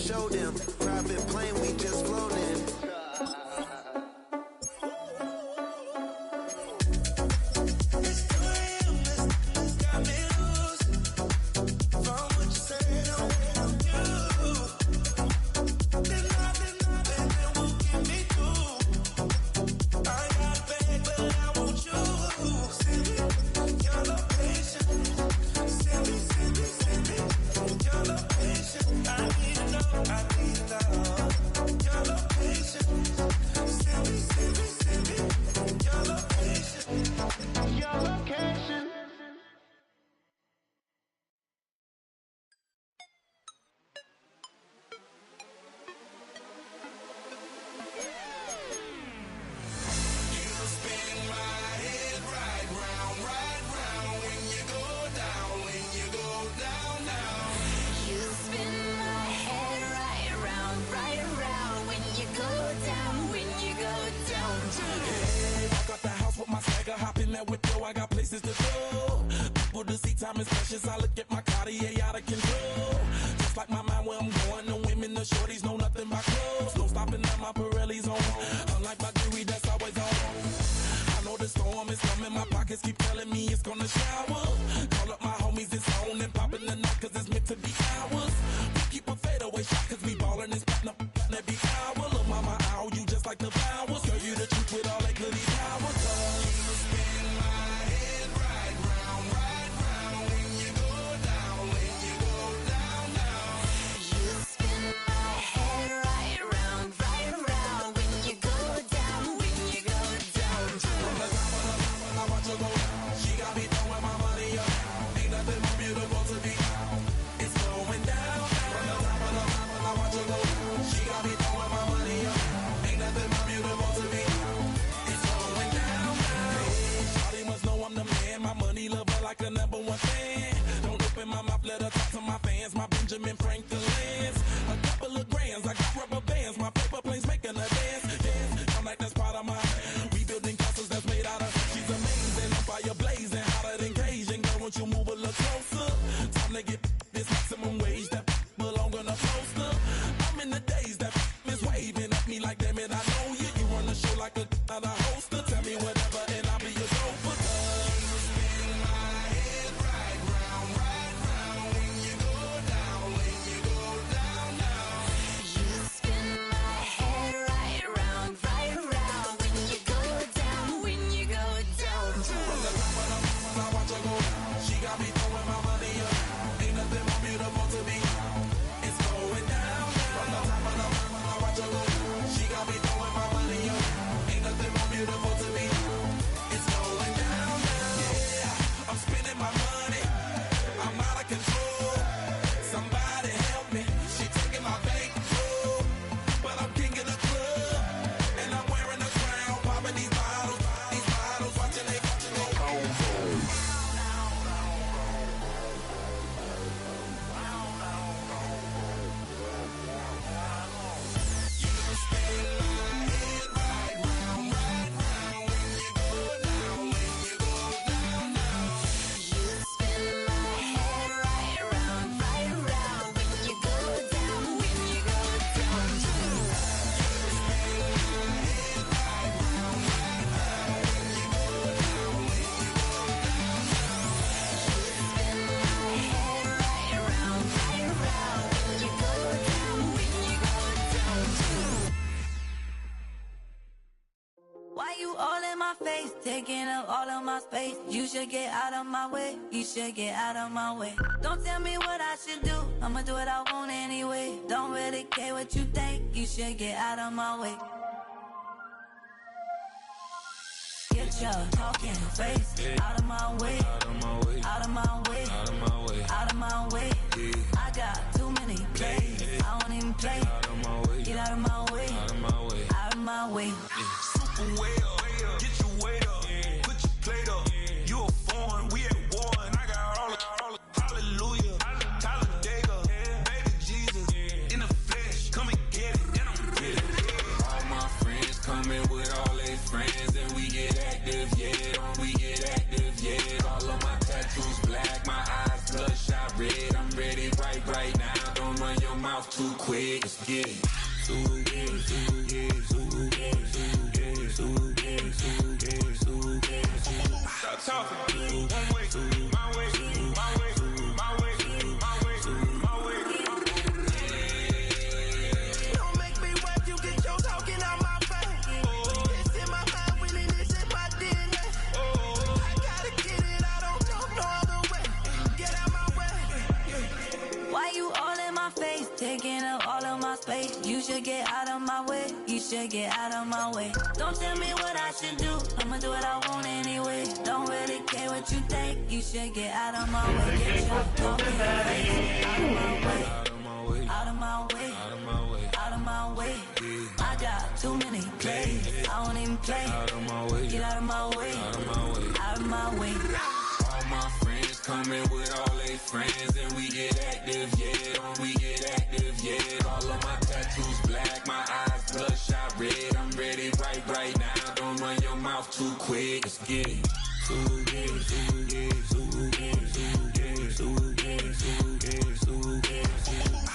show them. Private plane, we just flown in. I got places to go. People to see, time is precious. I look at my Cartier out of control. Just like my mind where I'm going. The women, the shorties know nothing but clothes. No stopping at my Pirelli's on. Unlike my jewelry that's always on. I know the storm is coming. My pockets keep telling me it's gonna shower. Call up my homies, it's on and popping the night cause it's meant to be ours. We keep a fadeaway shot cause we ballin' and spittin' up every hour. Look, mama, I owe you just like the flowers. Girl, you the truth with all that goody power. You spin my head right round, when you go down, You spin my head right round, when you go down, From the top of the mountain, I watch her go down. She got me throwing my money up. Ain't nothing more beautiful to be. It's going down. From the top of the mountain, I watch her go down. She got me throwing my money up. Ain't nothing more beautiful to be. It's going down. Shawty must know I'm the man. My money lover like a #1 fan. Don't open my mouth, let her talk to my fans. My Benjamin Franklin's. A couple of grands, I got rubber bands. My paper planes making a dance. I'm like that's part of my rebuilding castles that's made out of. She's amazing, I'm fire blazing, hotter than Cajun. Girl, won't you move a little closer? Time to get this maximum wage that belong on a poster. I'm in the days that is waving at me like, damn it, I know you. You run the show like a hoster. Tell me whatever and I'll be your gopher. You spin my head right round, when you go down, You spin my head right round, when you go down, From the top of the mountain, I watch her go down. She got me throwing my money up. Ain't nothing more beautiful to be. It's going down. From the top of the mountain, I watch her go down. She got me throwing my money up. Ain't nothing more beautiful to be. It's going down. Yeah, I'm spending my money. I'm out of control. Somebody help me. She taking my bankroll, but I'm king of the club, and I'm wearing a crown. Popping these bottles, watching they go home. You spin my head right round, when you go down, You spin my head right round, when you go down, Why you all in my face, taking up all of my space? You should get out of my way, you should get out of my way. Don't tell me what I should do, I'ma do what I want anyway. Don't really care what you think, you should get out of my way. Get your talking face out of my way, out of my way, out of my way, out of my way, out of my way. I got too many plays, I don't even play. Out of my way, Get out of my way, out of my way. out of my way. Super way up, get your weight up, put your plate up. You a foreign, we at war, and I got all the hallelujah, Talladega, baby Jesus, in the flesh, come and get it, and I'm with it. All my friends coming with all their friends, and we get active, yeah. All of my tattoos black, my eyes bloodshot red. I'm ready right now. Don't run your mouth too quick. quick. Let's get it. Stop talking. One way, my way, my way, my way, my way, my way. Don't make me wet, you get your talking out my face. It's in my mind, winning this in my DNA. I gotta get it, I don't know no other way. Get out my way. Why you all in my face, taking up all of my space? You should get out of my way, you should get out of my way. Don't tell me what I should do, I'ma do what I want anyway. Don't really care what you think, you should get out of my way. Get your talking face out of my way, out of my way, out of my way, out of my way. I got too many plays, I won't even play. Out of my way, get out of my way, out of my way, out of my way. All my friends coming with all their friends, and we get active, yeah. We get active, yeah. All of my tattoos black, my eyes bloodshot red. I'm ready right now. Don't run your mouth too quick. Let's get it.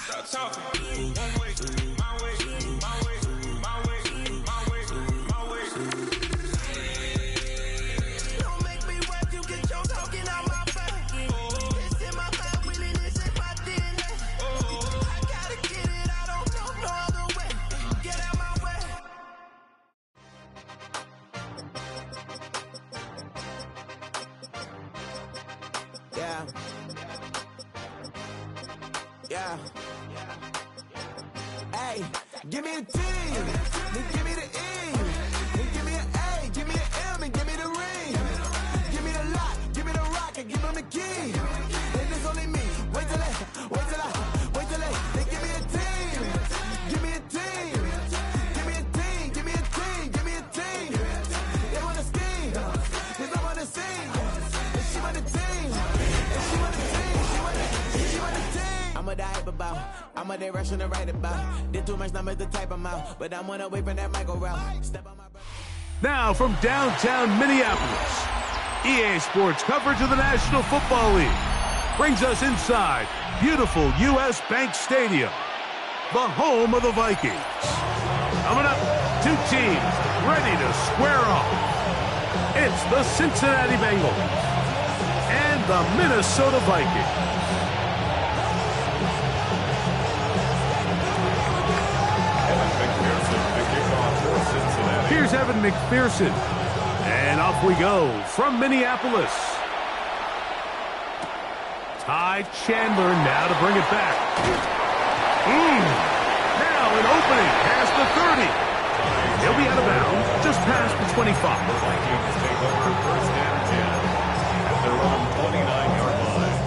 Stop talking. One way, my way, my way, my way, my way, my way. Don't make me wet, you get your talking out my face. It's in my mind, winning this in my DNA. I gotta get it, I don't know no other way. Get out my way. Yeah. Yeah. Hey, give me a T, then give me the E, then give me an A, give me an M, and give me the ring. Give me the lock, give me the rock, and give them the key. And it's only me. Wait till they, then give me a team. Give me a team. Give me a team, give me a team, give me a team. They wanna scheme, cause I'm on the scene. And she want the team, and she want the team, she want the team. I'm what I hype about, I'm what they rushing to write about. Did too much numbers to type them out, but I'm one away from that Michael route. Step on my brother. Now from downtown Minneapolis, EA Sports coverage of the National Football League brings us inside beautiful U.S. Bank Stadium, the home of the Vikings. Coming up, two teams ready to square off. It's the Cincinnati Bengals and the Minnesota Vikings. Here's Evan McPherson. And off we go from Minneapolis. Ty Chandler now to bring it back. Now an opening past the 30. He'll be out of bounds just past the 25. The Vikings take over first and 10 at their own 29-yard line.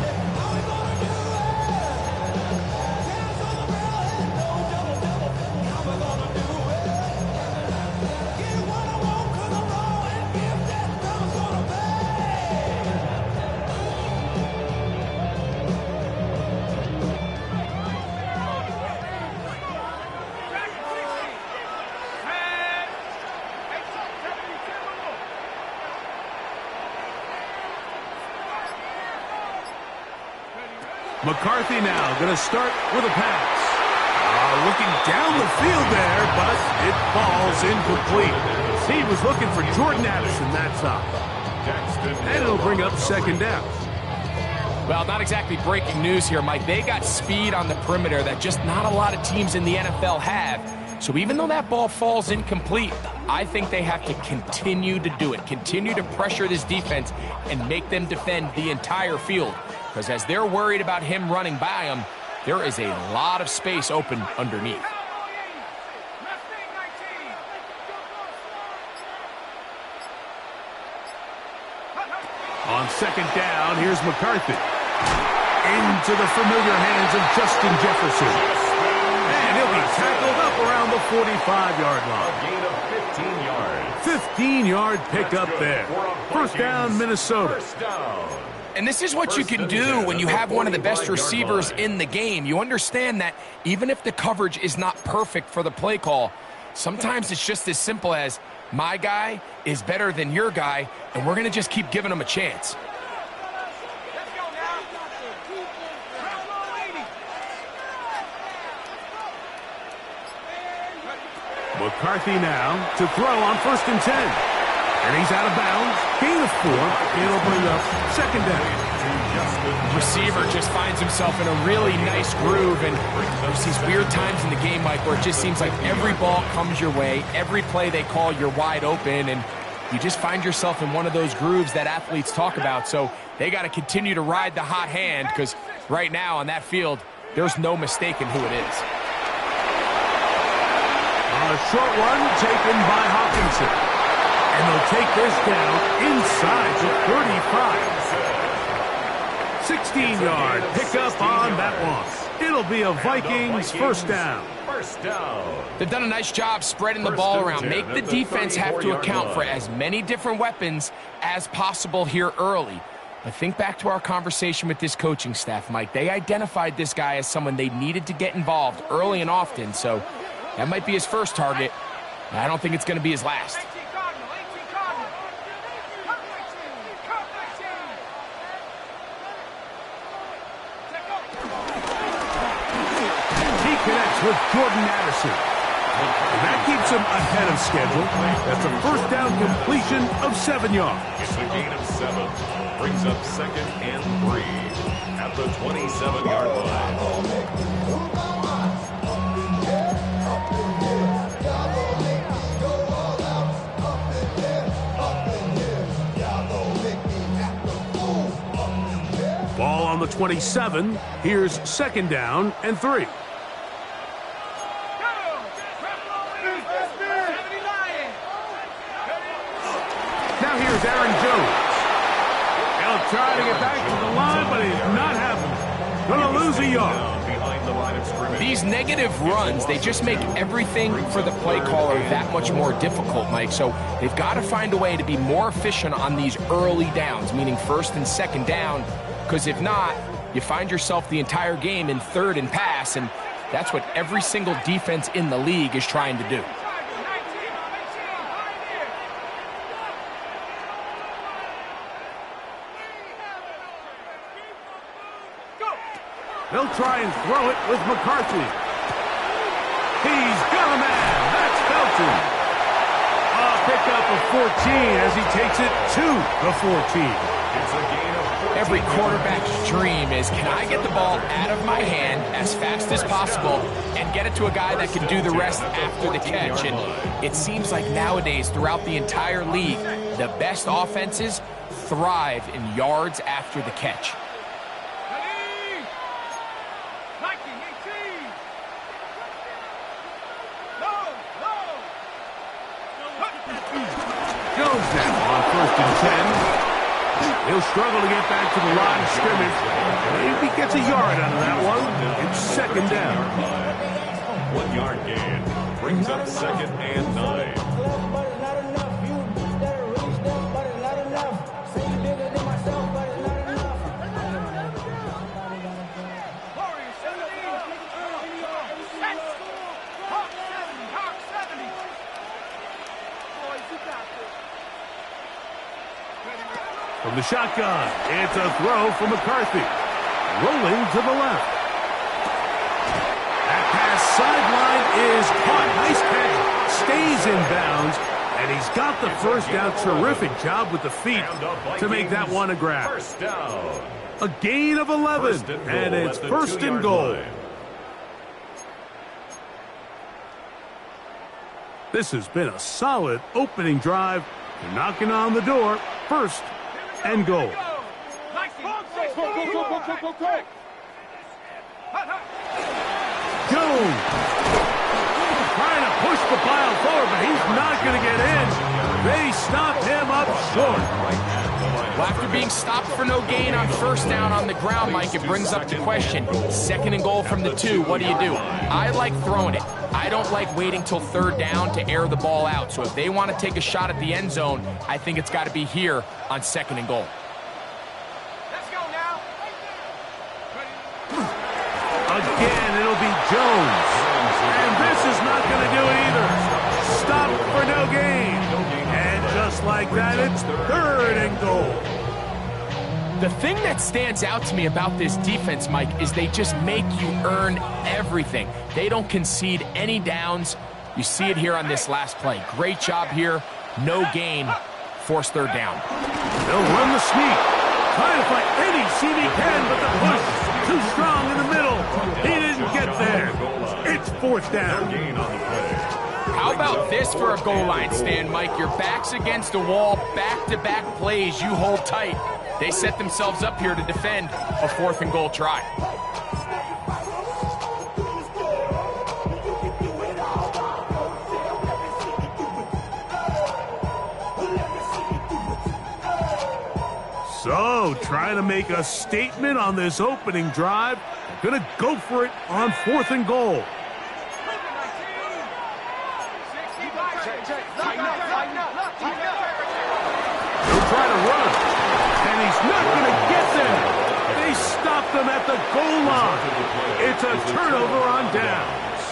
McCarthy now going to start with a pass. Looking down the field there, but it falls incomplete. He was looking for Jordan Addison that time. And it'll bring up second down. Well, not exactly breaking news here, Mike. They got speed on the perimeter that just not a lot of teams in the NFL have. So even though that ball falls incomplete, I think they have to continue to do it. Continue to pressure this defense and make them defend the entire field. Because as they're worried about him running by them, there is a lot of space open underneath. On second down, here's McCarthy. Into the familiar hands of Justin Jefferson. And he'll be tackled up around the 45-yard line. A gain of 15 yards. 15-yard pickup there. First down, Minnesota. First down. And this is what you can do when you have one of the best receivers in the game. You understand that even if the coverage is not perfect for the play call, sometimes it's just as simple as my guy is better than your guy, and we're going to just keep giving him a chance. McCarthy now to throw on 1st and 10. And he's out of bounds. Gain of 4. It'll bring up 2nd down. Receiver just finds himself in a really nice groove, and there's these weird times in the game, Mike, where it just seems like every ball comes your way, every play they call, you're wide open, and you just find yourself in one of those grooves that athletes talk about. So they got to continue to ride the hot hand, because right now on that field, there's no mistaking who it is. A short one taken by Hawkinson. And they'll take this down inside the 35. 16-yard pickup on that one. It'll be a Vikings first down. They've done a nice job spreading the ball around. Make the defense have to account for as many different weapons as possible here early. But think back to our conversation with this coaching staff, Mike. They identified this guy as someone they needed to get involved early and often, so that might be his first target. I don't think it's going to be his last. Connects with Jordan Addison. And that keeps him ahead of schedule. That's a first down completion of 7 yards. It's a gain of 7. Brings up 2nd and 3 at the 27-yard line. Ball on the 27. Here's 2nd down and 3. Now here's Aaron Jones. He'll try to get back to the line, but he's not happening. Going to lose a yard. These negative runs, they just make everything for the play caller that much more difficult, Mike. So they've got to find a way to be more efficient on these early downs, meaning 1st and 2nd down, because if not, you find yourself the entire game in 3rd and pass, and that's what every single defense in the league is trying to do. They'll try and throw it with McCarthy. He's got a man. That's Felton. A pickup of 14 as he takes it to the 14. It's a gain of 14. Every quarterback's dream is, can I get the ball out of my hand as fast as possible and get it to a guy that can do the rest after the catch? And it seems like nowadays, throughout the entire league, the best offenses thrive in yards after the catch. Jones now on 1st and 10. He'll struggle to get back to the line of scrimmage. Maybe gets a yard out of that one. It's 2nd down. 1 yard gain. Brings up 2nd and 9. From the shotgun, it's a throw for McCarthy. Rolling to the left. That pass sideline is caught. Nice catch. Stays in bounds. And he's got the first down. Terrific job with the feet to make that one a grab. First down. A gain of 11. And it's 1st and goal. This has been a solid opening drive. They're knocking on the door. 1st and goal. Jones trying to push the pile forward, but he's not going to get in. They stopped him up short. Well, after being stopped for no gain on 1st down on the ground, Mike, it brings up the question. 2nd and goal from the 2, what do you do? I like throwing it. I don't like waiting till 3rd down to air the ball out. So if they want to take a shot at the end zone, I think it's got to be here on 2nd and goal. Let's go now. Again, it'll be Jones. And this is not going to do it either. Stop for no gain. And just like that, it's 3rd and goal. The thing that stands out to me about this defense, Mike, is they just make you earn everything. They don't concede any downs. You see it here on this last play. Great job here. No gain. Forced third down. They'll run the sneak. Trying to find any seam he can, but the push too strong in the middle. He didn't get there. It's fourth down. How about this for a goal line stand, Mike? Your back's against the wall, back-to-back plays, you hold tight. They set themselves up here to defend a 4th and goal try. So, trying to make a statement on this opening drive. Gonna go for it on 4th and goal. He'll try to run, and he's not going to get there. They stopped him at the goal line. It's a turnover on downs.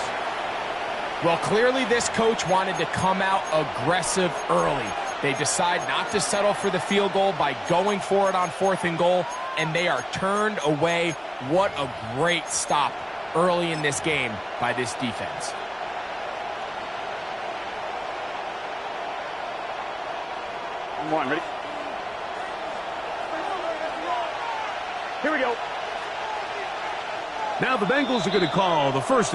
Well, clearly this coach wanted to come out aggressive early. They decide not to settle for the field goal by going for it on 4th and goal, and they are turned away. What a great stop early in this game by this defense. One, ready? Here we go. Now the Bengals are going to call the first.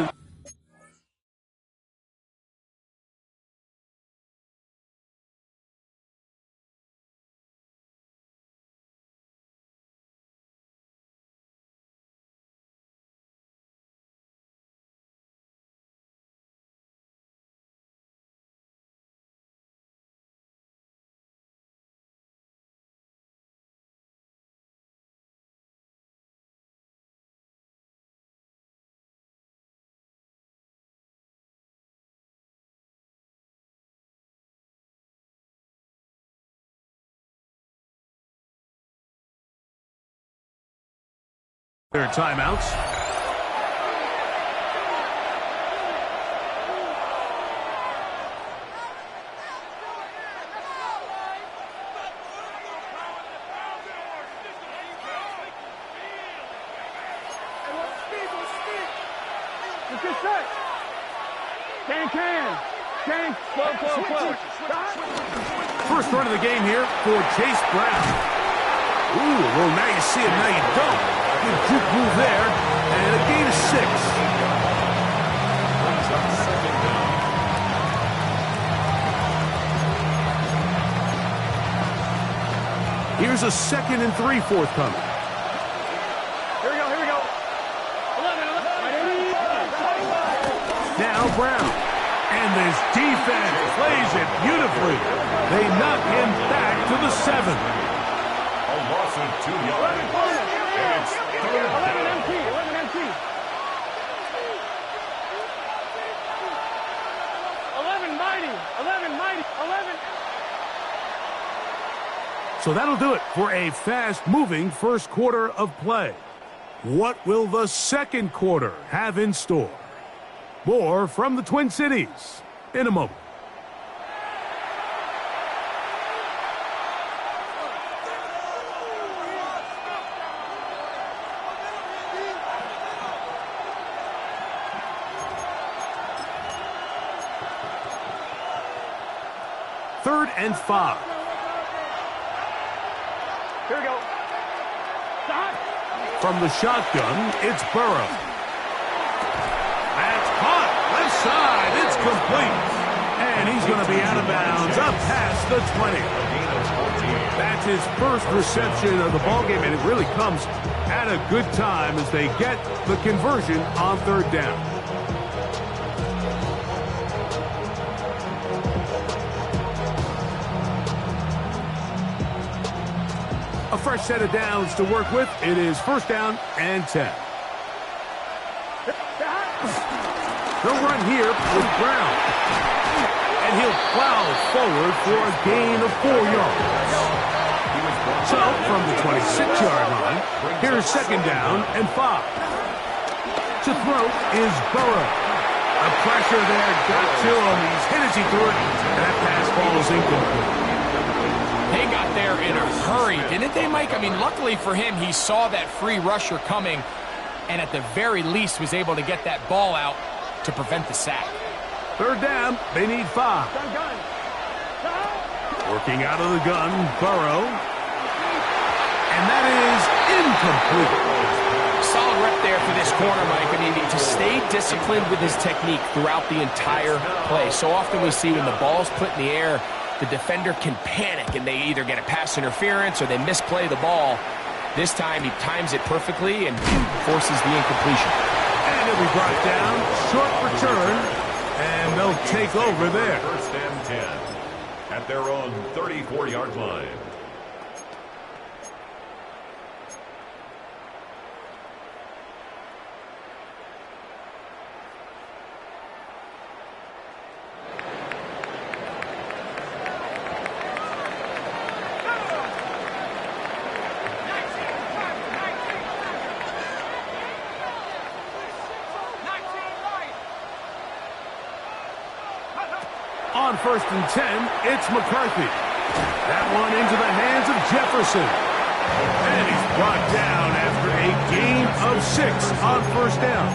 Their timeouts. First run of the game here for Chase Brown. Ooh, well, now you see it, now you don't. Good juke move there, and a gain of 6. Here's a 2nd and 3 forthcoming. Here we go, here we go. 11. Now Brown. And this defense plays it beautifully. They knock him back to the 7. A loss of 2 yards. And it's 3rd down. 11 MT. 11 mighty. 11. So that'll do it for a fast-moving first quarter of play. What will the second quarter have in store? More from the Twin Cities in a moment. Third and 5. Here we go. From the shotgun, it's Burrow. That's caught. Left side. It's complete. And he's going to be out of bounds up past the 20. That's his first reception of the ballgame, and it really comes at a good time as they get the conversion on third down. A fresh set of downs to work with. It is first down and 10. They'll run here with Brown. And he'll plow forward for a gain of 4 yards. So, from the 26-yard line, here's second down and 5. To throw is Burrow. A pressure there got to him. He's hit as he threw it. And that pass falls incomplete. They got there in a hurry, didn't they, Mike? I mean, luckily for him, he saw that free rusher coming and at the very least was able to get that ball out to prevent the sack. Third down, they need 5. Working out of the gun, Burrow. And that is incomplete. Solid rep there for this corner, Mike. I mean, to stay disciplined with his technique throughout the entire play. So often we see when the ball's put in the air, the defender can panic and they either get a pass interference or they misplay the ball. This time he times it perfectly and forces the incompletion. And he'll be brought down, short return, and they'll take over there. First and 10 at their own 34-yard line. On first and 10, it's McCarthy. That one into the hands of Jefferson. And he's brought down after a gain of 6 on first down.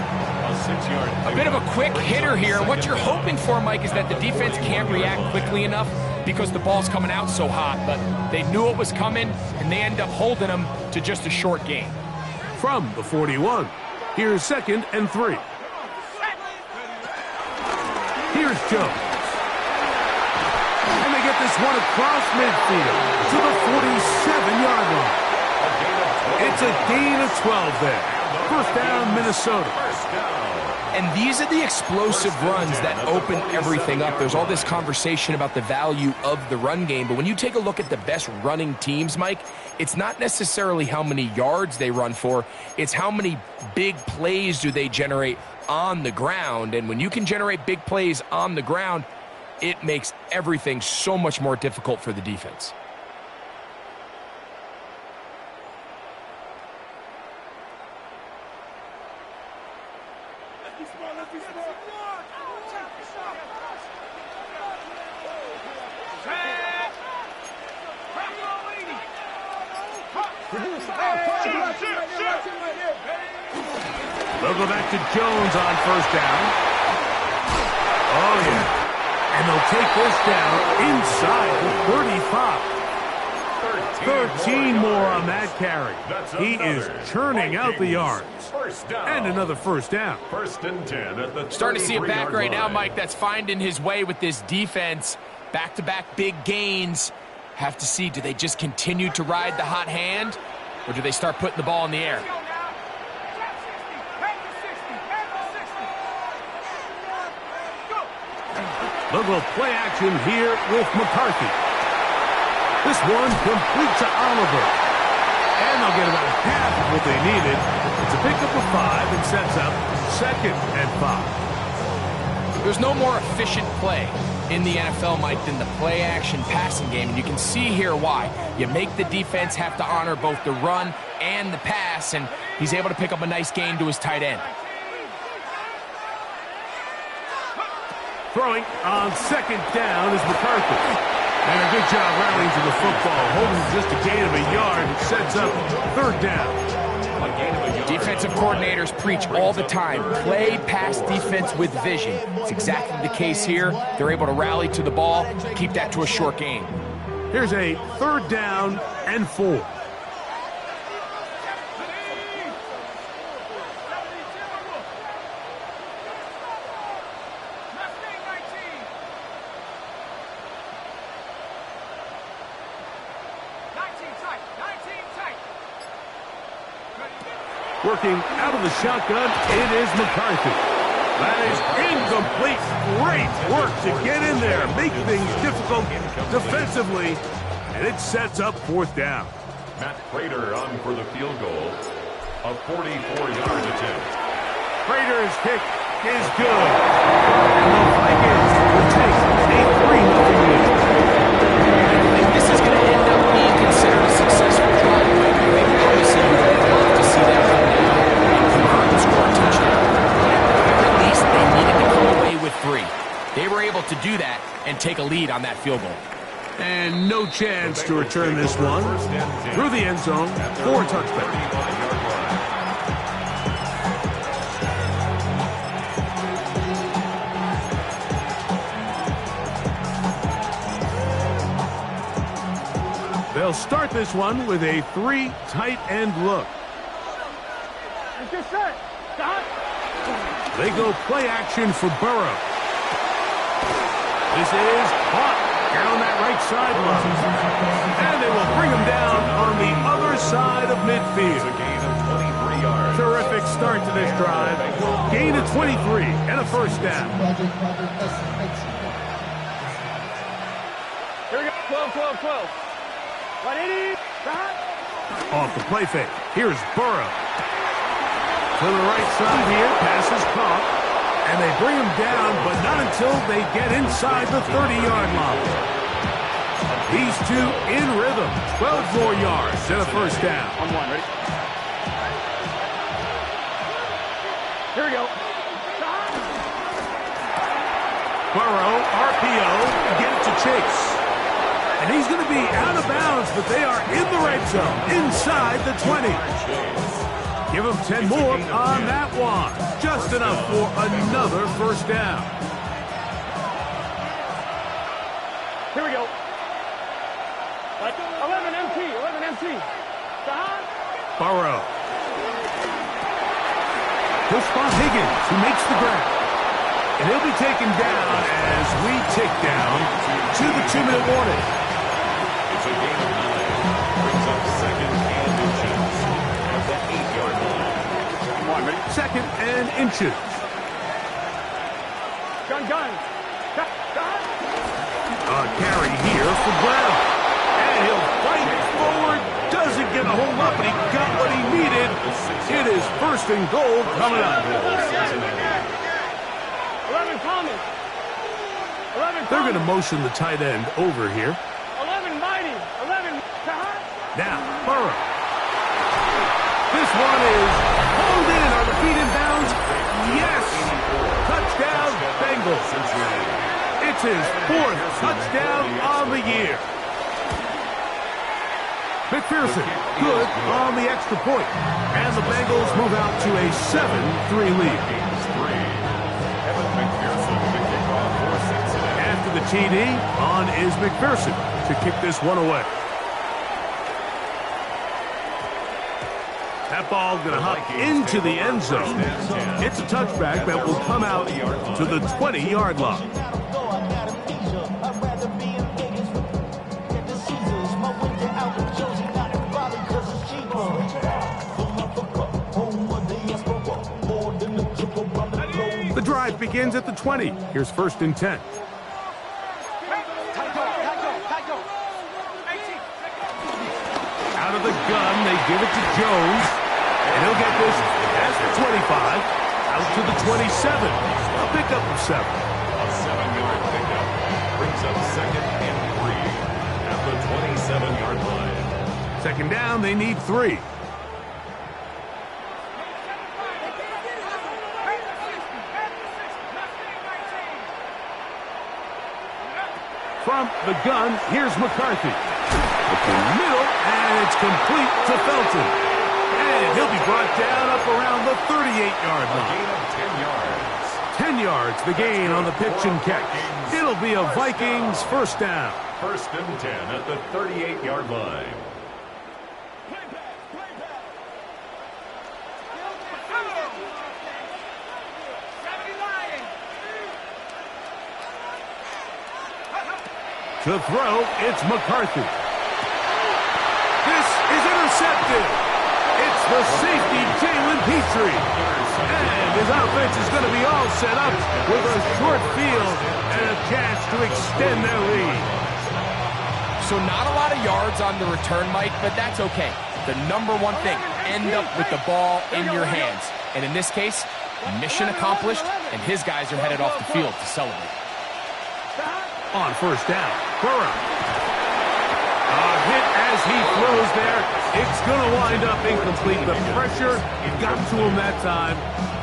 A bit of a quick hitter here. What you're hoping for, Mike, is that the defense can't react quickly enough because the ball's coming out so hot. But they knew it was coming, and they end up holding them to just a short gain. From the 41, here's 2nd and 3. Here's Jones. And they get this one across midfield to the 47-yard line. It's a gain of 12 there. First down, Minnesota. And these are the explosive runs that open everything up. There's all this conversation about the value of the run game, but when you take a look at the best running teams, Mike, it's not necessarily how many yards they run for, it's how many big plays do they generate on the ground. And when you can generate big plays on the ground, it makes everything so much more difficult for the defense. They'll go back to Jones on first down. Oh, yeah. And they'll take this down inside the 35. 13 more on that carry. He is churning out the yards. And another first down. First and 10 at the starting to see it back right now, Mike, that's finding his way with this defense. Back-to-back big gains. Have to see, do they just continue to ride the hot hand, or do they start putting the ball in the air? They'll go play action here with McCarthy. This one complete to Oliver. And they'll get about half of what they needed. It's a pickup of 5 and sets up 2nd and 5. There's no more efficient play in the NFL, Mike, than the play action passing game. And you can see here why. You make the defense have to honor both the run and the pass, and he's able to pick up a nice gain to his tight end. Throwing on 2nd down is McCarthy. And a good job rallying to the football. Holding just a gain of a yard. It sets up 3rd down. Defensive coordinators preach all the time, play pass defense with vision. It's exactly the case here. They're able to rally to the ball, keep that to a short gain. Here's a 3rd down and 4. Working out of the shotgun, it is McCarthy. That is incomplete. Great work to get in there, make things difficult defensively, and it sets up 4th down. Matt Prater on for the field goal. A 44-yard attempt. Prater's kick is good. And the Vikings will take a 3-0 lead. If this is going to end up being considered a successful drive, I think obviously you would love to see them come down and convert and score a touchdown. At least they needed to come away with 3. They were able to do that and take a lead on that field goal. And no chance to return this one through the end zone for a touchdown. They'll start this one with a 3 tight end look. Get set. Stop. They go play action for Burrow. This is caught here on that right sideline. And they will bring him down on the other side of midfield. A gain of 23 yards. Terrific start to this drive. Gain of 23 and a first down. Here we go. 12, 12, 12. 180. Stop. Off the play fake. Here's Burrow. To the right side here. Pass is caught. And they bring him down, but not until they get inside the 30-yard line. These two in rhythm. 12 more yards and a first down. 1-1. Ready? Here we go. Stop. Burrow, RPO, get it to Chase. And he's going to be out of bounds, but they are in the red zone, inside the 20. Give him 10 more on that one. Just enough for another first down. Here we go. 11 MT. 11 MT. Stop. Burrow. He'll spot Higgins, who makes the grab. And he'll be taken down as we tick down to the 2-minute warning. It's a gain of 9. Brings up second and inches at the 8-yard line. Second and inches. Gun. Gun. A carry here for Brown. And he'll fight it forward. Doesn't get a hold up, but he got what he needed. It is first and goal coming up. 11 Common. 11 They're going to motion the tight end over here. 11 Mighty. 11 Stop. Now, Burrow. This one is pulled in. Are the feet in bounds? Yes. Touchdown, Bengals. It's his 4th touchdown on the year. McPherson, good on the extra point. And the Bengals move out to a 7-3 lead. After the TD, on is McPherson to kick this one away. That ball going to hop into the end zone. It's a touchback that will come out to the 20-yard line. The drive begins at the 20. Here's first and 10. Out of the gun, they give it to Jones. And he'll get this past the 25, out to the 27. A pickup of 7. A 7-yard pickup brings up second and 3 at the 27-yard line. Second down, they need 3. From the gun, here's McCarthy. At the middle, and it's complete to Felton. And he'll be brought down up around the 38-yard A line. gain of 10 yards. 10 yards, the gain on the pitch and catch. It'll be a Vikings first down. First and 10 at the 38-yard line. To throw, it's McCarthy. This is intercepted. It's the safety, Jalen Petrie. And his offense is going to be all set up with a short field and a chance to extend their lead. So not a lot of yards on the return, Mike, but that's okay. The number one thing, end up with the ball in your hands. And in this case, mission accomplished, and his guys are headed off the field to celebrate. On first down, Burrow. A hit as he throws there. It's going to wind up incomplete. The pressure got to him that time,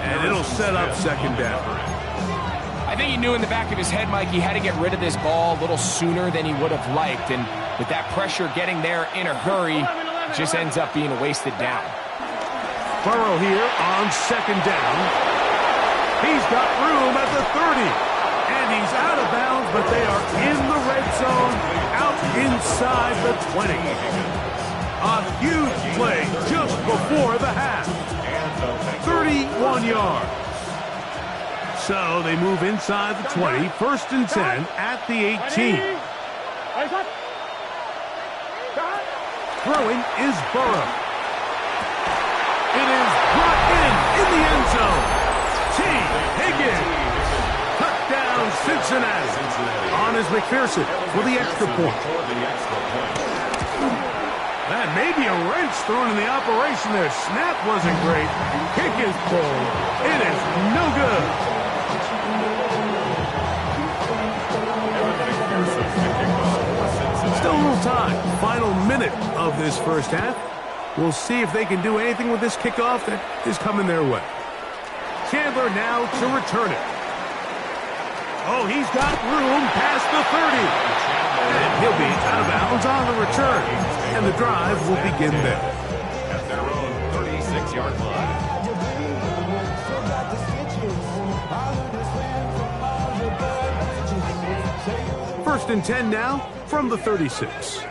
and it'll set up second down. I think he knew in the back of his head, Mike, he had to get rid of this ball a little sooner than he would have liked. And with that pressure getting there in a hurry, it just ends up being a wasted down. Burrow here on second down. He's got room at the 30. And he's out of bounds, but they are in the red zone, out inside the 20. A huge play just before the half. 31 yards. So they move inside the 20, 1st and 10 at the 18. Throwing is Burrow. It is brought in the end zone. T. Higgins. Touchdown, Cincinnati. On is McPherson for the extra point. That may be a wrench thrown in the operation there. Snap wasn't great. Kick is pulled. It is no good. Still a little time. Final minute of this first half. We'll see if they can do anything with this kickoff that is coming their way. Chandler now to return it. Oh, he's got room past the 30. And he'll be out of bounds on the return. And the drive will begin there. At their own 36-yard line. 1st and 10 now from the 36.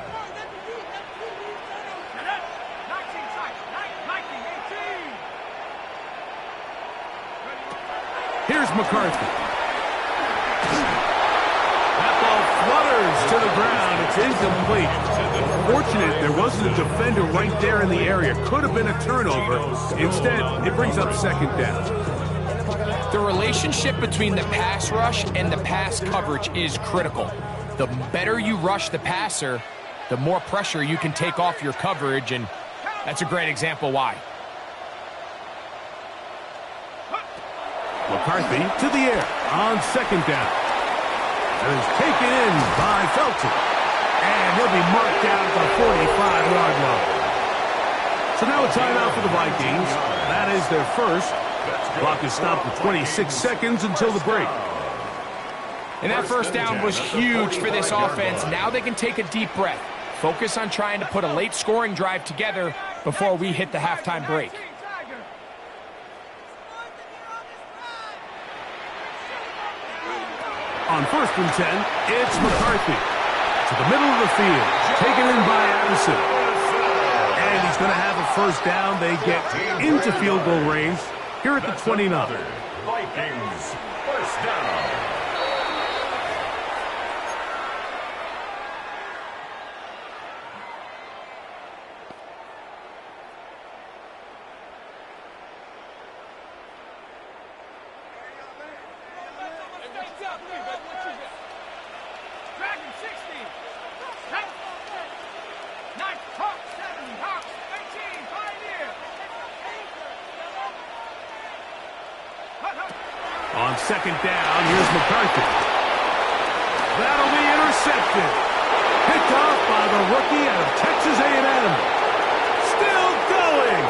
Here's McCarthy. That ball flutters to the ground. It's incomplete. Fortunate there wasn't a defender right there in the area. Could have been a turnover. Instead, it brings up 2nd down. The relationship between the pass rush and the pass coverage is critical. The better you rush the passer, the more pressure you can take off your coverage, and that's a great example why. McCarthy to the air on 2nd down. That is taken in by Felton. And he'll be marked down at the 45-yard line. So now a timeout for the Vikings. That is their first. Clock is stopped at 26 seconds until the break. And that first down was huge for this offense. Now they can take a deep breath. Focus on trying to put a late scoring drive together before we hit the halftime break. On 1st and 10, it's McCarthy. To the middle of the field. Taken in by Addison. And he's going to have a first down. They get into field goal range here at the 29. Vikings, first down. On 2nd down, here's McCarthy. That'll be intercepted. Picked off by the rookie out of Texas A&M. Still going.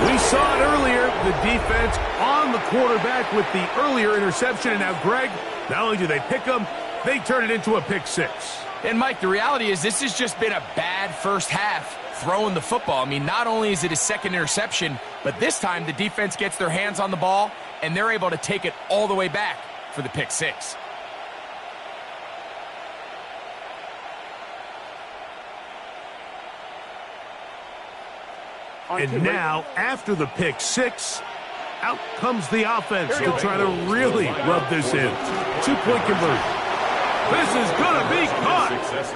We saw it earlier, the defense on the quarterback with the earlier interception. And now, Greg, not only do they pick him, they turn it into a pick 6. And, Mike, the reality is this has just been a bad first half throwing the football. I mean, not only is it a 2nd interception, but this time the defense gets their hands on the ball, and they're able to take it all the way back for the pick 6. And now, after the pick 6, out comes the offense to try to really rub this in. 2-point conversion. This is going to be caught.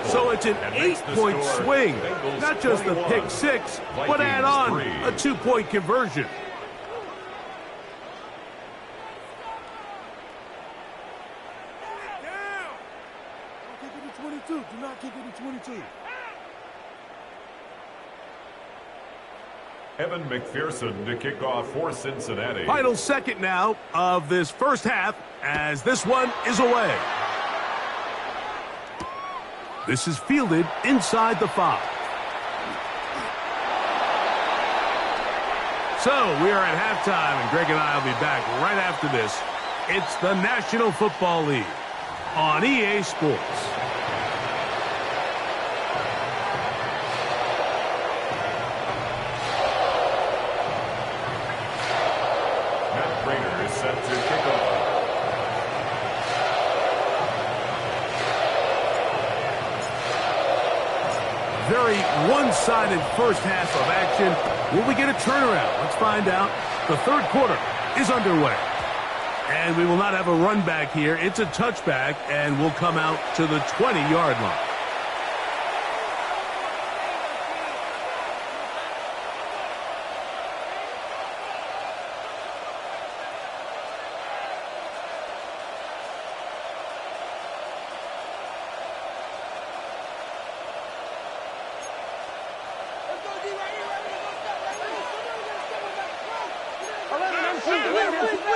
So it's an 8-point swing. Not just the pick 6, but add on a 2-point conversion. Do not kick it to 22. Evan McPherson to kick off for Cincinnati. Final 2nd now of this first half as this one is away. This is fielded inside the 5. So we are at halftime, and Greg and I will be back right after this. It's the National Football League on EA Sports. Matt Prater is set to kick off. very one-sided first half of action. Will we get a turnaround? Let's find out. The third quarter is underway. And we will not have a run back here. It's a touchback, and we'll come out to the 20-yard line.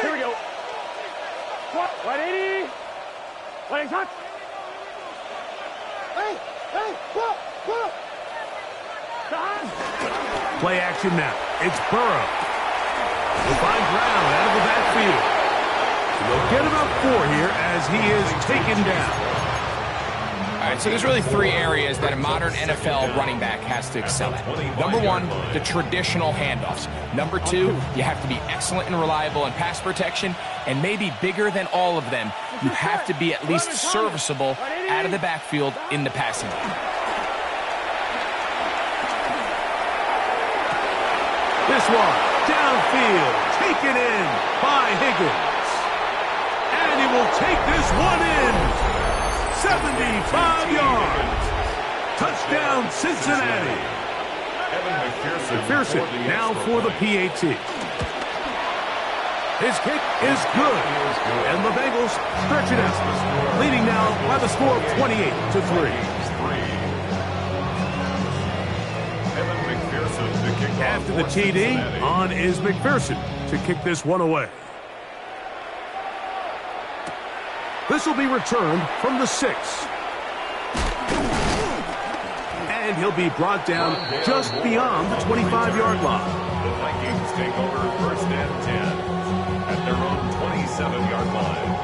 Here we go. 180. 180 touch. Play action now. It's Burrow. He'll find ground out of the backfield. They'll get about 4 here as he is taken down. All right, so there's really 3 areas that a modern NFL running back has to excel at. Number 1, the traditional handoffs. Number 2, you have to be excellent and reliable in pass protection. And maybe bigger than all of them, you have to be at least serviceable out of the backfield in the passing game. This one, downfield, taken in by Higgins. And he will take this one in. 75 yards. Touchdown, Cincinnati. McPherson now for the PAT. His kick is good. And the Bengals stretch it out, leading now by the score of 28-3. After the TD, on is McPherson to kick this one away. This will be returned from the 6. And he'll be brought down just beyond the 25-yard line. The Vikings take over first and 10 at their own 27-yard line.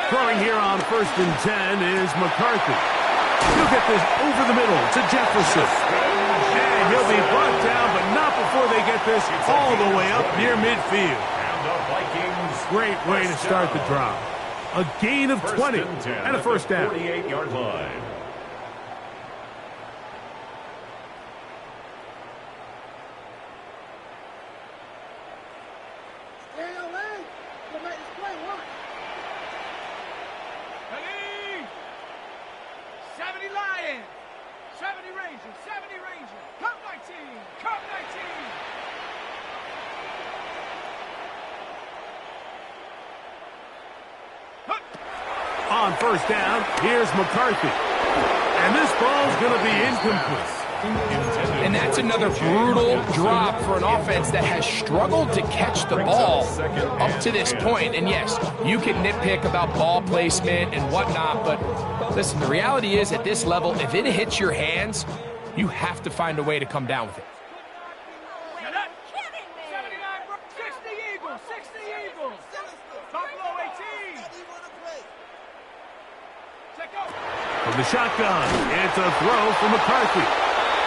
Throwing here on first and 10 is McCarthy. He'll get this over the middle to Jefferson. And he'll be brought down, but not before they get this all the way up near midfield. Great way to start the drive. A gain of 20 and a first down. 48-yard line. On first down, here's McCarthy. And this ball's going to be incomplete. And that's another brutal drop for an offense that has struggled to catch the ball up to this point. And yes, you can nitpick about ball placement and whatnot, but listen, the reality is at this level, if it hits your hands, you have to find a way to come down with it. From the shotgun, it's a throw for McCarthy.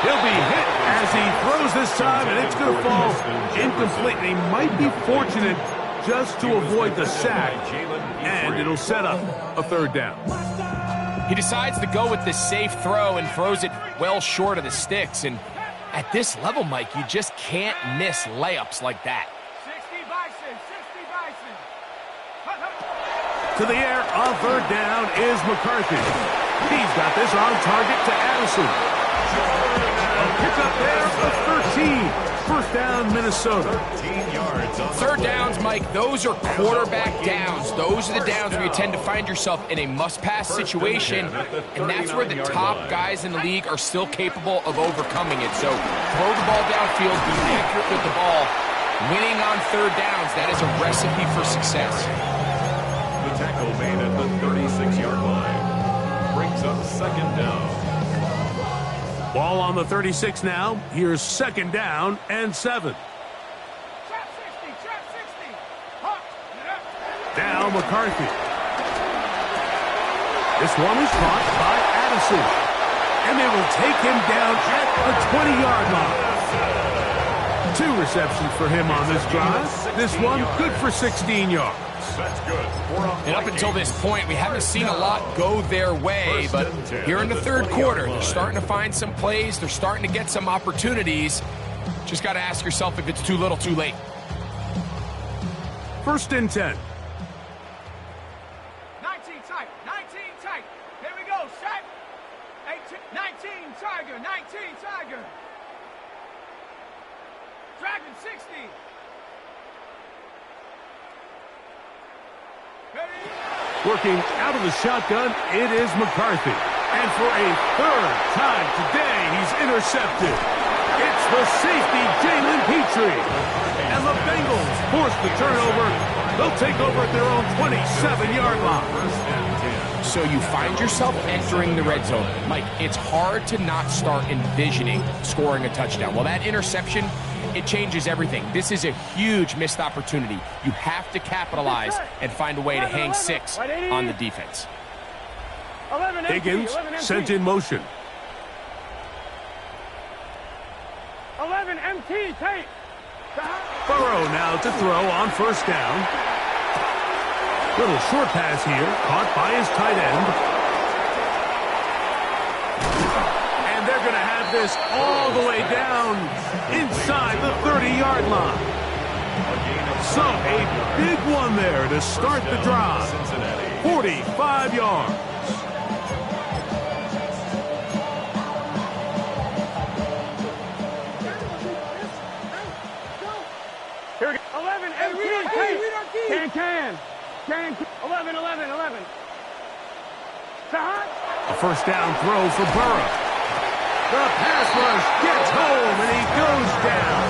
He'll be hit as he throws this time, and it's going to fall incomplete. And he might be fortunate just to avoid the sack, and it'll set up a third down. He decides to go with the safe throw and throws it well short of the sticks. And at this level, Mike, you just can't miss layups like that. 60 Bison, 60 Bison. To the air on third down is McCarthy. He's got this on target to Addison. A pickup there of 13. First down, Minnesota. 13 yards. Third downs, Mike, those are quarterback downs. Those are the downs where you tend to find yourself in a must-pass situation, and that's where the top guys in the league are still capable of overcoming it. So throw the ball downfield, be accurate with the ball. Winning on third downs, that is a recipe for success. The tackle made at the 36-yard line brings up second down. Ball on the 36 now. Here's 2nd down and 7. Trap 60. Now McCarthy. This one is caught by Addison. And they will take him down at the 20-yard line. 2 receptions for him on this drive. This one good for 16 yards. That's good. And up until this point, we haven't seen a lot go their way, but here in the 3rd quarter, they're starting to find some plays. They're starting to get some opportunities. Just got to ask yourself if it's too little, too late. 1st and 10. 19 tight. Here we go, set. 19 Tiger. Dragon 60. Working out of the shotgun, it is McCarthy. And for a 3rd time today, he's intercepted. It's the safety, Jalen Petrie. And the Bengals force the turnover. They'll take over at their own 27-yard line. So you find yourself entering the red zone. Mike, it's hard to not start envisioning scoring a touchdown. Well, that interception, it changes everything. This is a huge missed opportunity. You have to capitalize and find a way to hang 6 on the defense. Higgins sent in motion. 11 MT, tape. Burrow now to throw on 1st down. Little short pass here, caught by his tight end. And they're going to have this all the way down inside the 30-yard line. So a big one there to start the drive. 45 yards. Here we go. 11 MT, tape. Can. 11. A 1st down throw for Burrow. The pass rush gets home, and he goes down.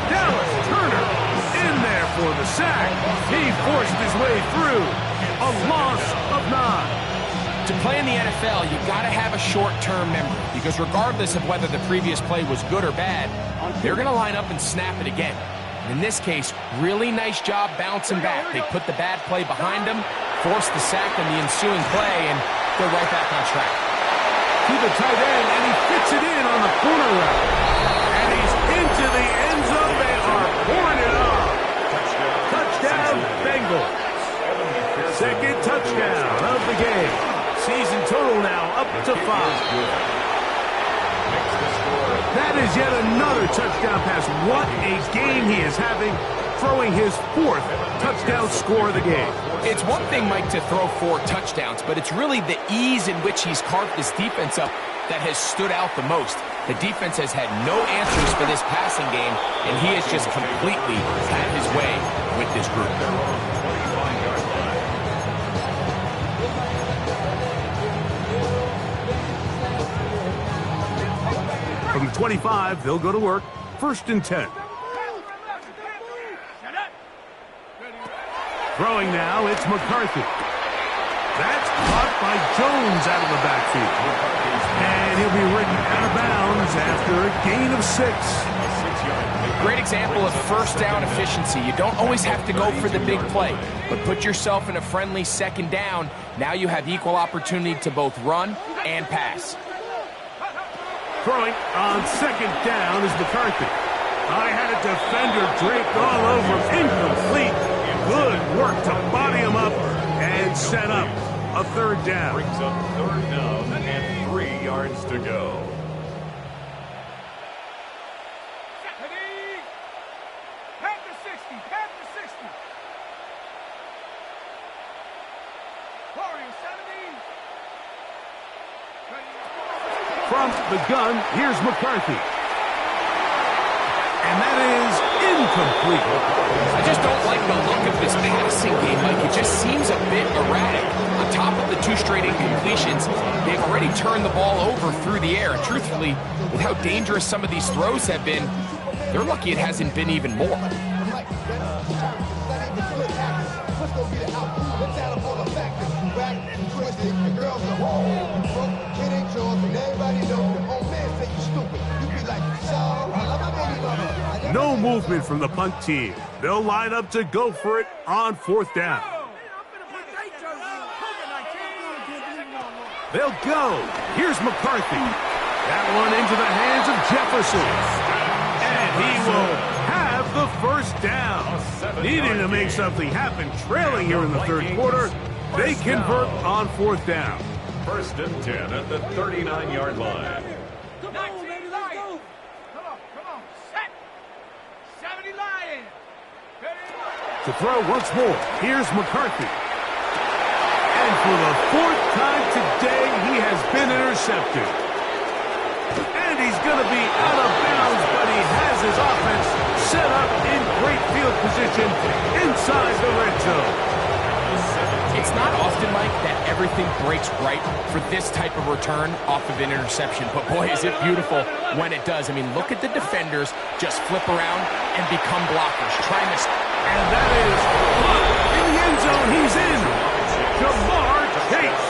Dallas Turner in there for the sack. He forced his way through. A loss of 9. To play in the NFL, you got to have a short-term memory, because regardless of whether the previous play was good or bad, they're going to line up and snap it again. In this case, really nice job bouncing back. They put the bad play behind them, forced the sack in the ensuing play, and they're right back on track. To the tight end, and he fits it in on the corner route. And he's into the end zone. They are pouring it on. Touchdown, Bengals. 2nd touchdown of the game. Season total now up to 5. That is yet another touchdown pass. What a game he is having, throwing his 4th touchdown score of the game. It's one thing, Mike, to throw 4 touchdowns, but it's really the ease in which he's carved this defense up that has stood out the most. The defense has had no answers for this passing game, and he has just completely had his way with this group. From the 25, they'll go to work. 1st and 10. Throwing now, it's McCarthy. That's caught by Jones out of the backfield. And he'll be ridden out of bounds after a gain of 6. Great example of 1st down efficiency. You don't always have to go for the big play, but put yourself in a friendly 2nd down. Now you have equal opportunity to both run and pass. Throwing on 2nd down is McCarthy. I had a defender draped all over him. Incomplete. Good work to body him up and set up a 3rd down. Brings up 3rd down and 3 yards to go. From the gun, here's McCarthy. And that is incomplete. I just don't like the look of this passing game, Mike. It just seems a bit erratic. On top of the 2 straight incompletions, they've already turned the ball over through the air. And truthfully, with how dangerous some of these throws have been, they're lucky it hasn't been even more. tight and twisted. The girls are home. Broke, kid ain't yours, and everybody knows the old man say you stupid. You be like, so, I love my baby mama. No movement from the punt team. They'll line up to go for it on 4th down. They'll go. Here's McCarthy. That one into the hands of Jefferson. And he will have the first down. Needing to make something happen, trailing here in the 3rd quarter. They convert on 4th down. 1st and 10 at the 39-yard line. Come on, baby, let's go. Come on, set. 70 Lions. To throw once more, here's McCarthy. And for the 4th time today, he has been intercepted. And he's going to be out of bounds, but he has his offense set up in great field position inside the red zone. It's not often, Mike, that everything breaks right for this type of return off of an interception. But boy, is it beautiful when it does. I mean, look at the defenders just flip around and become blockers. Trying to... And that is blocked in the end zone. He's in. Jamar Chase.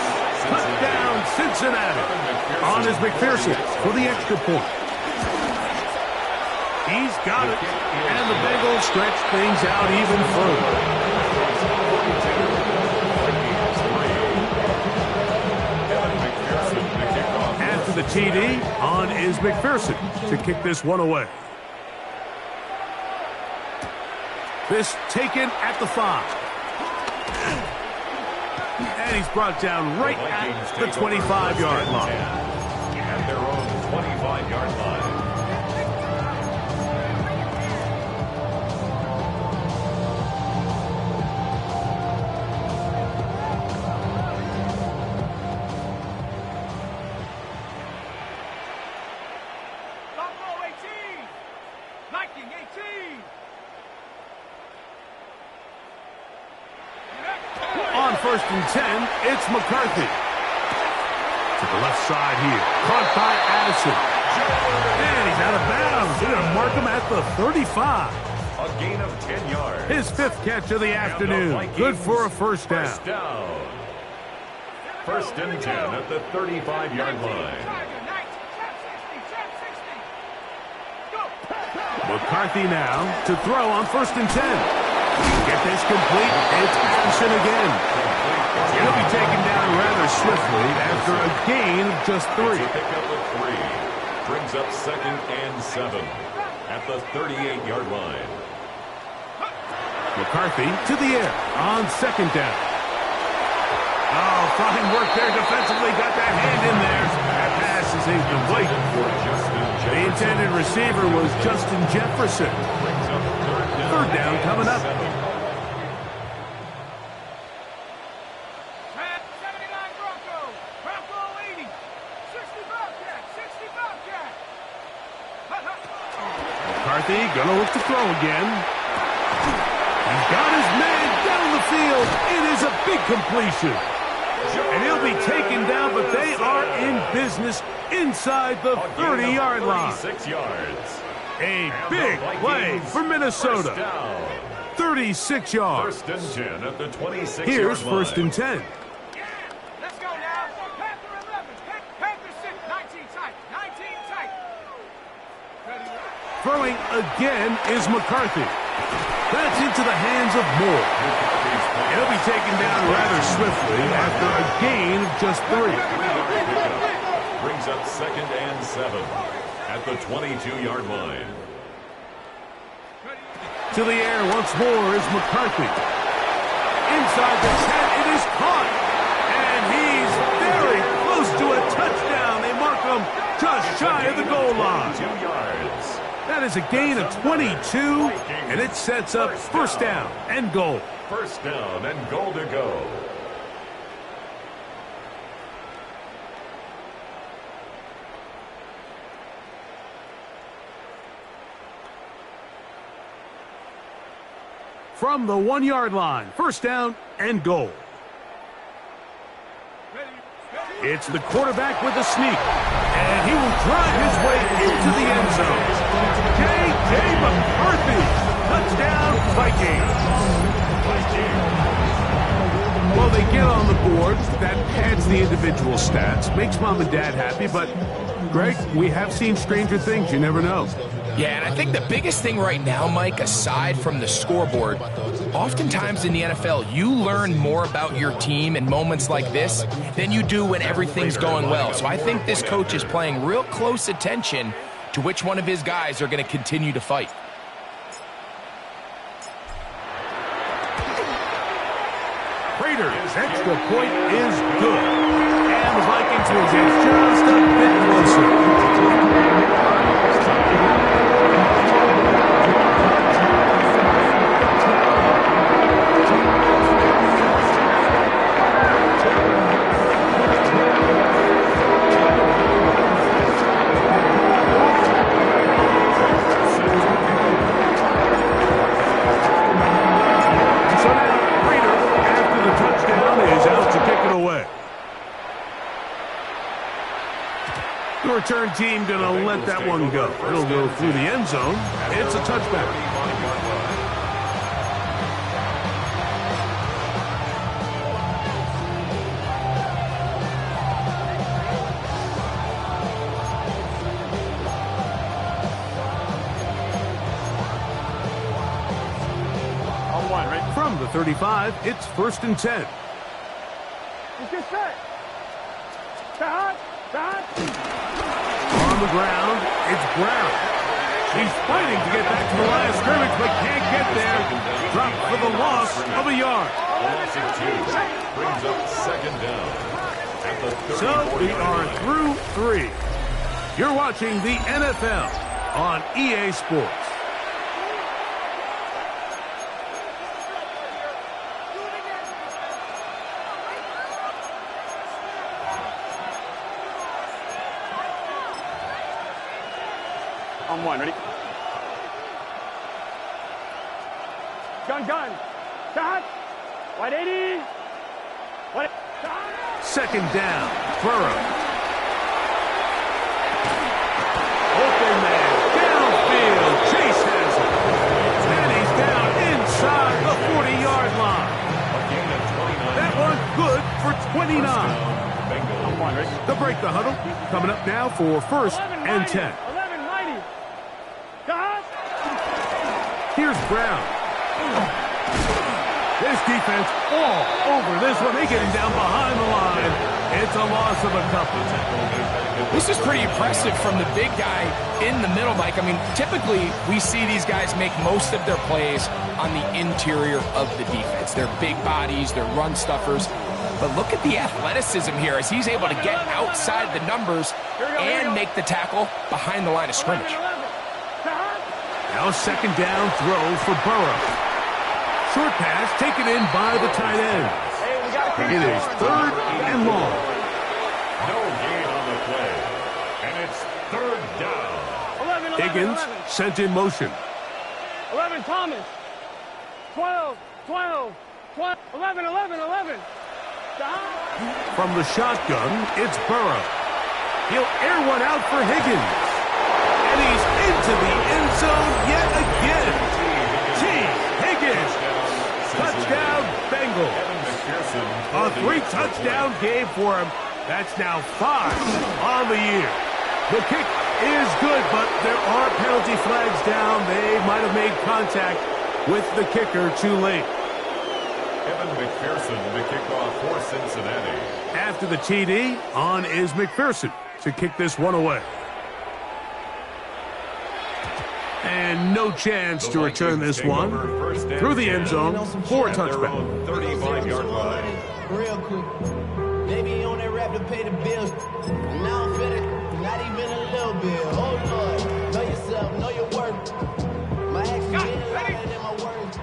Touchdown, Cincinnati. On is McPherson for the extra point. He's got it. And the Bengals stretch things out even further. After the TD, on is McPherson to kick this one away. This taken at the 5. And he's brought down right at the 25-yard line. At their own 25-yard line. Viking 18. On 1st and 10, it's McCarthy. To the left side here. Caught by Addison. And he's out of bounds. They're going to mark him at the 35. A gain of 10 yards. His 5th catch of the afternoon. Good for a first down. First down. 1st and 10 at the 35-yard line. McCarthy now to throw on 1st and 10. Get this complete. It's Addison again. He'll be taken down rather swiftly after a gain of just 3. It's a pickup of 3. Brings up 2nd and 7 at the 38-yard line. McCarthy to the air on 2nd down. Oh, fine work there defensively. Got that hand in there. That pass is incomplete. The intended receiver was Justin Jefferson. 3rd down coming up. 79 Bronco. Bronco 80. 60 Bobcat. 60 Bobcat. McCarthy gonna look to throw again. He's got his man down the field. It is a big completion. And he'll be taken down, but they are in business inside the 30-yard line. 36 yards. A big play for Minnesota. 36 yards. 1st and 10 at the 26-yard line. Here's 1st and 10. Let's go now. Panther 11. Panther 6. 19 tight. 19 tight. Throwing again is McCarthy. That's into the hands of Moore. He'll be taken down rather swiftly after a gain of just 3. Brings up 2nd and 7 at the 22-yard line. To the air once more is McCarthy. Inside the 10, it is caught. And he's very close to a touchdown. They mark him just shy of the goal line. 2 yards. That is a gain of 22, and it sets up 1st down and goal. 1st down and goal to go. From the 1-yard line, 1st down and goal. It's the quarterback with a sneak, and he will drive his way into the end zone. J.J. McCarthy, touchdown Vikings. Well, they get on the the board. That pads the individual stats, makes mom and dad happy, but, Greg, we have seen stranger things. You never know. Yeah, and I think the biggest thing right now, Mike, aside from the scoreboard, oftentimes in the NFL, you learn more about your team in moments like this than you do when everything's going well. So I think this coach is paying real close attention to which one of his guys are going to continue to fight. Raiders' extra point is good. And the Vikings will get just a bit closer. The return team going to let that one go. It'll go through the end zone. It's a touchback. From the 35, it's 1st and 10. Let's get set. Stop. On the ground, it's Brown. He's fighting to get back to the line of scrimmage, but can't get there. Dropped for the loss of a yard. Loss of 2 brings up 2nd down at the 30. So we are through 3. You're watching the NFL on EA Sports. On one, ready? Gun. Shot. Wide 80. Wide. Shot. 2nd down. Burrow. Open man. Downfield. Chase has it. And he's down inside the 40-yard line. That one good for 29. On one, ready? The break the huddle. Coming up now for 1st and 10. Here's Brown. This defense all over this one. They get him down behind the line. It's a loss of a couple. This is pretty impressive from the big guy in the middle, Mike. I mean, typically we see these guys make most of their plays on the interior of the defense. They're big bodies, they're run stuffers. But look at the athleticism here as he's able to get outside the numbers and make the tackle behind the line of scrimmage. Now 2nd down throw for Burrow. Short pass taken in by the tight end. It is 3rd and long. No gain on the play. And it's 3rd down. Higgins sent in motion. 11, Thomas. 12. 11. From the shotgun, it's Burrow. He'll air one out for Higgins. And he's into the end zone yet again. T. Higgins. Touchdown, Bengals. A 3-touchdown game for him. That's now 5 on the year. The kick is good, but there are penalty flags down. They might have made contact with the kicker too late. Evan McPherson, the kickoff for Cincinnati. After the TD, on is McPherson to kick this one away. And no chance to return this one through the end zone for a touchback. 35-yard line. Real quick. They be on that rap to pay the bills. Now I'm feeling not even a little bit. Oh, Lord. Know yourself. Know your worth. My actions getting louder than my words.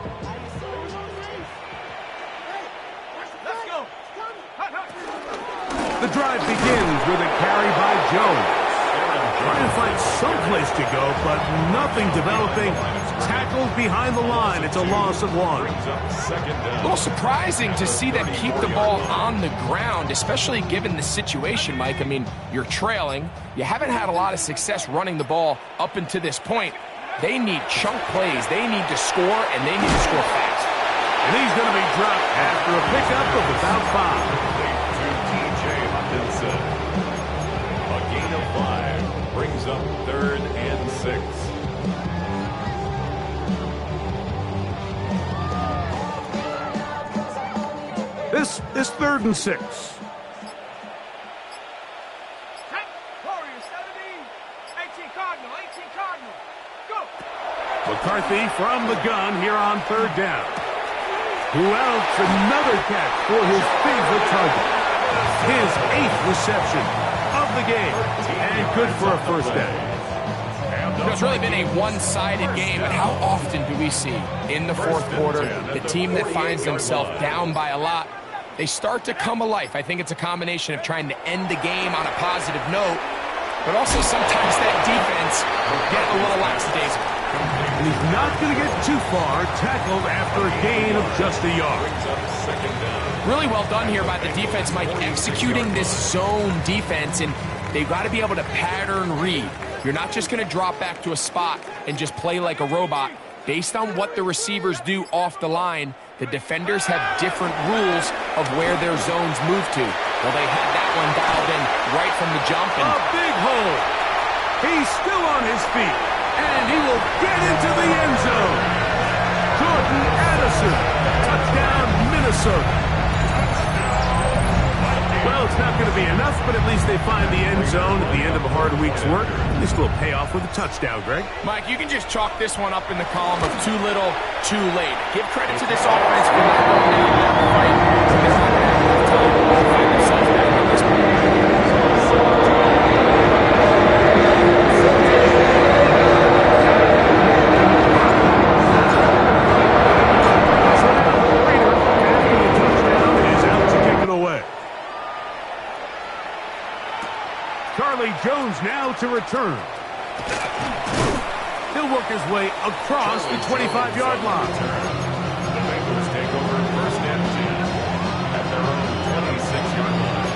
Let's go. The drive begins with a carry by Jones. Trying to find someplace to go, but nothing developing. Tackled behind the line. It's a loss of 1. A little surprising to see them keep the ball on the ground, especially given the situation, Mike. I mean, you're trailing. You haven't had a lot of success running the ball up until this point. They need chunk plays. They need to score, and they need to score fast. And he's going to be dropped after after a pickup of about 5. A gain of 5 brings up 3rd and 6. This is 3rd and 6. McCarthy from the gun here on 3rd down. Who else? Another catch for his favorite target. His 8th reception of the game. And good for a first down. It's really been a one-sided game, but how often do we see in the 4th quarter the team that finds themselves down by a lot, they start to come alive. I think it's a combination of trying to end the game on a positive note, but also sometimes that defense will get a little lackadaisical. And he's not going to get too far, tackled after a gain of just a yard. Really well done here by the defense, Mike, executing this zone defense, and they've got to be able to pattern read. You're not just going to drop back to a spot and just play like a robot. Based on what the receivers do off the line, the defenders have different rules of where their zones move to. Well, they had that one dialed in right from the jump. And a big hole. He's still on his feet, and he will get into the end zone. Jordan Addison, touchdown, Minnesota. Well, it's not going to be enough, but at least they find the end zone at the end of a hard week's work. This will pay off with a touchdown, Greg. Mike, you can just chalk this one up in the column of too little, too late. Give credit to this offense for not going down there to fight. They're not going to have enough time to find themselves back at this point. So now the Raider, after the touchdown, is out to kick it away. Charlie Jones now to return. He'll work his way across the 25-yard line. The Bengals take over 1st and 10 at their own 26-yard line.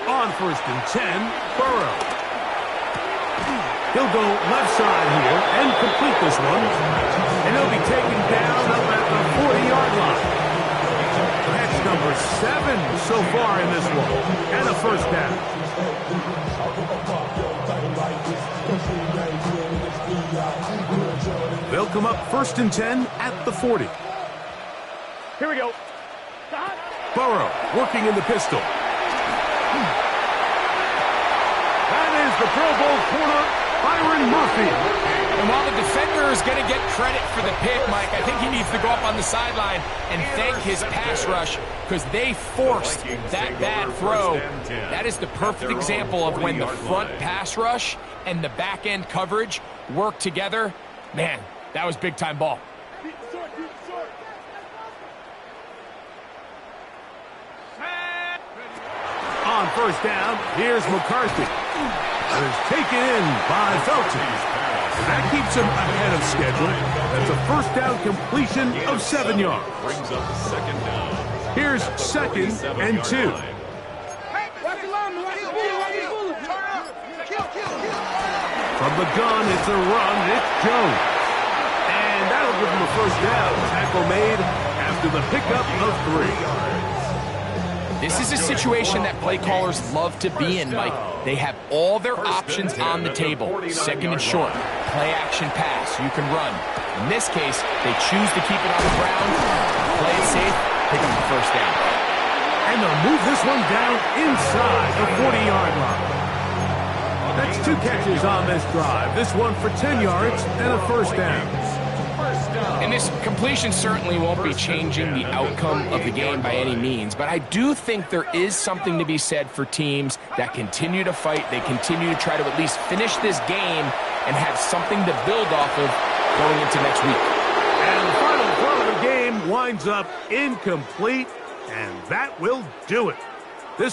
On 1st and 10, Burrow. He'll go left side here and complete this one. And he'll be taken down up at the 40-yard line. That's number 7 so far in this one. And a first down. They'll come up 1st and 10 at the 40. Here we go. Burrow working in the pistol. That is the Pro Bowl corner, Byron Murphy. And while the defender is going to get credit for the pick, Mike, I think he needs to go up on the sideline and thank his pass rush because they forced that bad throw. That is the perfect example of when the front pass rush and the back end coverage work together. Man, that was big-time ball. On 1st down, here's McCarthy. It's taken in by Felton. And that keeps him ahead of schedule. That's a 1st down completion of 7 yards. Brings up 2nd down. Here's 2nd and 2. From the gun, it's a run. It's Jones. And that'll give him a 1st down. Tackle made after the pickup of 3. This is a situation that play callers love to be in, Mike. They have all their options on the table. 2nd and short, play action pass, you can run. In this case, they choose to keep it on the ground, play it safe, pick up the 1st down. And they'll move this one down inside the 40-yard line. That's 2 catches on this drive. This one for 10 yards and a 1st down. And this completion certainly won't be changing the outcome of the game by any means, but I do think there is something to be said for teams that continue to fight. They continue to try to at least finish this game and have something to build off of going into next week. And the final throw of the game winds up incomplete, and that will do it.